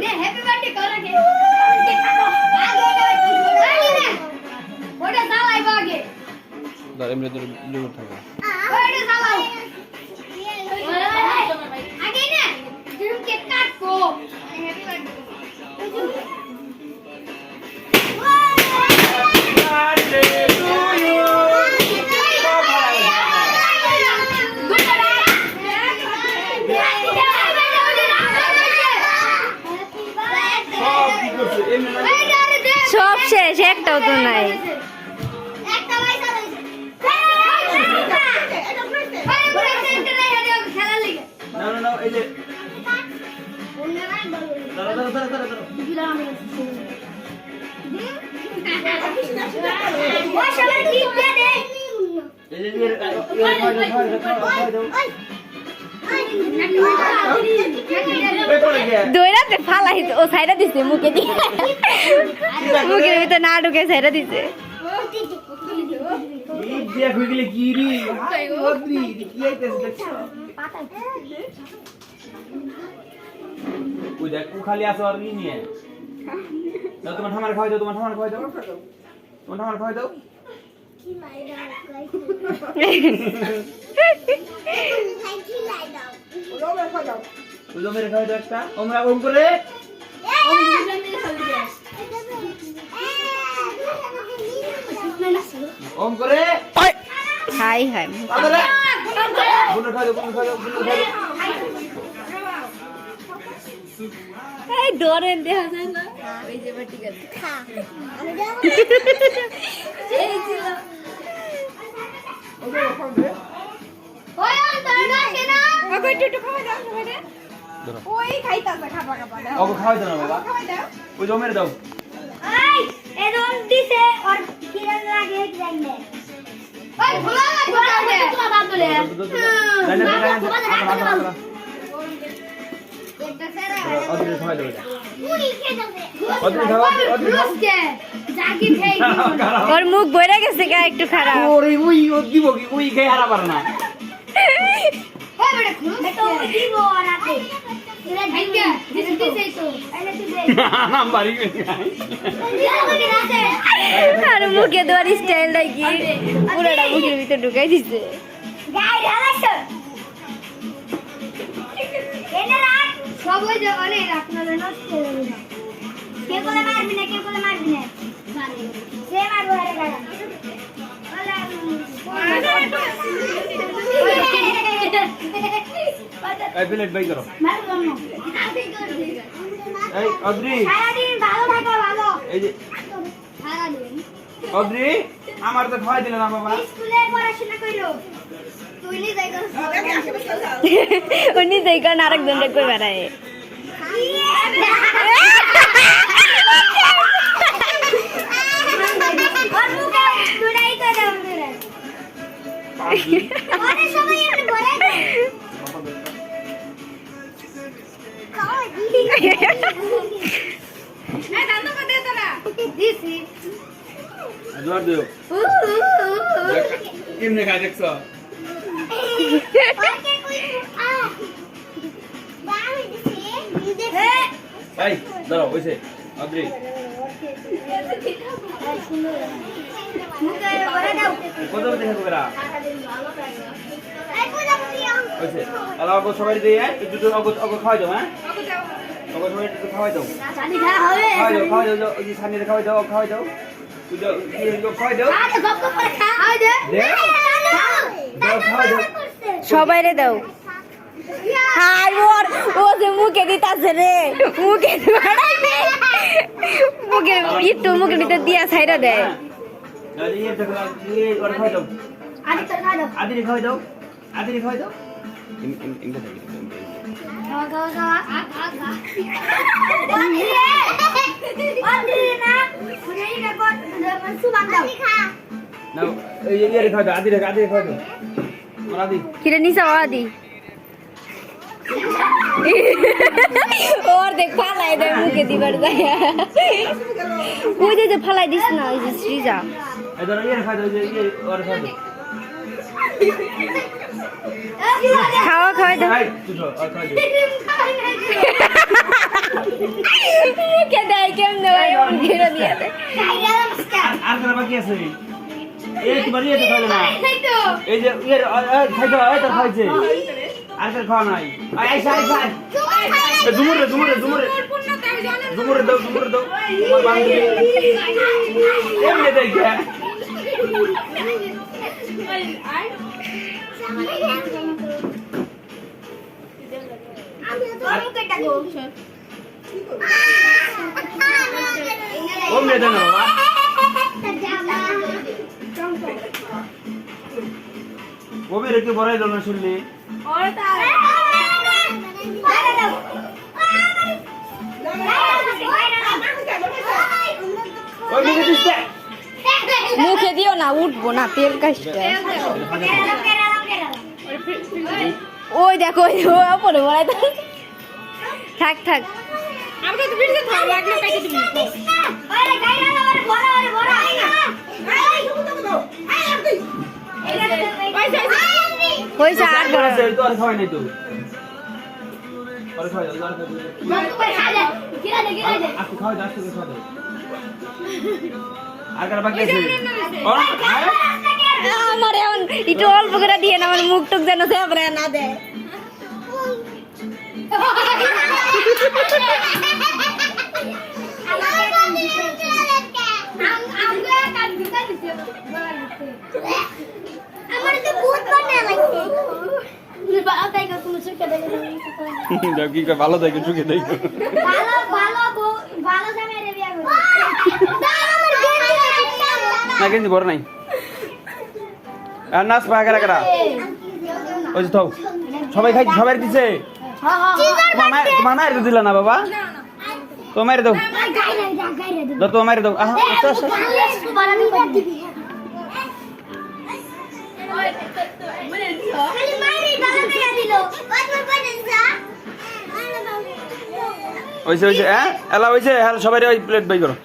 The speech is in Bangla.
ने हैप्पी बर्थडे करो के आगे ने ओडे साल आइबो आगे ধর এমনি তোর লিমিট থাকে ओडे साल आगे ने तुम केक काटो हैप्पी बर्थडे সব শেষ একটাও তো নাই একটা পয়সা রইছে এটা বুঝতে ভাই বলে সেন্টার নাই হলে খেলা লাগে না না না এই যে অন্য নাই বলো দাঁড়া দিলাম আমি ওই সবাই ঠিক দে দে এই যে খাওয়া দাও দৌড়াতে ফালাই ও সাইডা দিছে মুখে দিয়ে মুখের ভিতরে না ঢুকে সাইডা দিছে এই দেখ হয়ে গেলে কি রে বদ্রি কি আইতেছে দেখছো ওই দেখ ও খালি আসো আর নিয়ে দাও তোমার ঠামার খাওয়াই দাও তোমার ঠামার খাওয়াই দাও তোমার ঠামার খাওয়াই দাও কি মাইরা গাইস কি লাই দাও ওই যে মেরে খাওয়াই দাও একটা ওমরা ওম করে ওম দুজন মিলে খাবে ওম করে হাই হাই তাহলে বুনো খাওয়াই দাও বুনো খাওয়াই দাও বুনো খাওয়াই দাও এই দৌড়েন দেখা যায় না ওই যে ঠিক আছে খা আমি দাও এই ছিল ওই অন্তর গাছে না ওকে একটু খাওয়া দাও সবাইরে ওই খাইতাছে খাবা খাবা দাও ওকে খাওয়াই দাও না বাবা খাওয়া দাও ওই যে মেরে দাও এই এরম দিছে আর কিরণ লাগে জানলে ওই ভোলা লাগে তোরা বাদ দলে একটা সেরা অদিনে খাওয়াই দাও এটা পুরি খেয়ে যাবে অদিনে খাওয়া অদিনে ঘুষকে জাগি খেয়ে ওর মুখ বইরা গেছে গা একটু খারাপ ওরে ওই ও দিব কি ওই খাই হারা পারে না ওই বড় ঘুষ তো দিব রাতে এরা দিকে দিছে তো এনে দিছে নাম বাড়ি গেছে রাতে আর মুখে দেওয়ার স্টাইলটা কি পুরোটা মুখের ভিতরে ঢুকাই দিছে গাই ঢালাইছো এনে রাখ সবাই যে অনেক আপনারা নষ্ট করে দিবা কে বলে মারবি না কে বলে মারবি না সে মারবো আরে গাড়া এই প্লেট বাই করো মারবো না এই অদ্রি সারাদিন ভালো থাকো ভালো এই যে সারাদিন অদ্রি আমার তো খাওয়াই দিল না বাবা স্কুলে পড়াশোনা কইলো তুই নি যাই করছ ও নিজেই কারণ আরেকজনটা কই বেড়ায় আর মুখে দুড়াই করে দাও মেরে আরে সবাই এখানে বলে না দাঁত পড়ে তোরা দিছি জোর দিও কেমনে খাই দেখছো ওকে কই আ বাই দিছি দিছে এই দাঁড়াও ওইসে অদ্রি মুখে বলে দাও কত দেখে তোরা এই পূজা দিও ওইসে তাহলে অগো সবাই দিয়ে একটু তো অগো অগো খাওয়াই দাও হ্যাঁ অগো সবাই একটু খাওয়াই দাও জানি খাওয়া হবে খাওয়াই দাও ওই যে সামনে খাওয়াই দাও খাওয়াই দাও তুই দাও খাওয়াই দাও আরে গপ গপ করে খাও দে দে দাও খাওয়াই দাও সবাইরে দাও হাই ওর ও যে মুখে দিতাছে রে মুখে বাড়াইবে মুখে একটু মুখে দিতে দিয়া ছাইরা দেয় দাদি এটা খাওয়াই দাও আরে তোর খাও দাও আদিরে খাওয়াই দাও আদিরে খাওয়াই দাও ইনকা থাকি খাওয়া খাওয়া খাওয়া খা আরে না পুরো এটা কর সুবান দাও খা না এই এর খাওয়াই দাও আদিরে খাওয়াই দাও মারাদি কিরে নিসা আদি ওর দেখ ফালাই দেয় মুখে দিবার যায় ওই যে ফালাই দিস না ওই যে সৃজা এই ধরো এর খাওয়াই দাও যে ওর খাওয়াই দাও খাওয়া খাওয়াই দাও এই তুই আর খাওয়াই দাও কেমনে ভাই এমন ঘিরে দিয়ে দে আর কারা বাকি আছে এই তোমার ইয়ে তো খাবে না এই তো এই যে ইয়ে খাইতো এই তো খাইছে আর কার খাওয়া নাই আইসা জুমুর রে দাও তোমার বান্ধবী এমনি দেখে ওমনে দেন বাবা ওমে রেখে বড়াই দল না শুনলি ওই দিকে দিছে মুখে দিও না উঠবো না তেল কাশতে ওই দেখো ওই পরে বলাই থাক থাক হয়েছে আর বড় তো আর খাওয়াই নাই তো আর খাওয়াই দাও আজকে খাওয়াই দাও আজকে খাওয়াই দাও আর কার বাকি আছে আমার এমন একটু অল্প করে দিয়ে না আমার মুখ টুক যেন সেবরে না দেয় কি ভালো থাকে চুকে দেই না কিন্তু বড় নাই আর নাচ পা কারা কারা ওই যে থাও সবাই খাই সবাই দিছে তোমার মায়ের দিলা না বাবা তো মায়ের দাও দাও তো মায়ের দাও আচ্ছা আচ্ছা ওইছে হ্যাঁ এলা হইছে হ্যাঁ সবাই ওই প্লেট বাই করো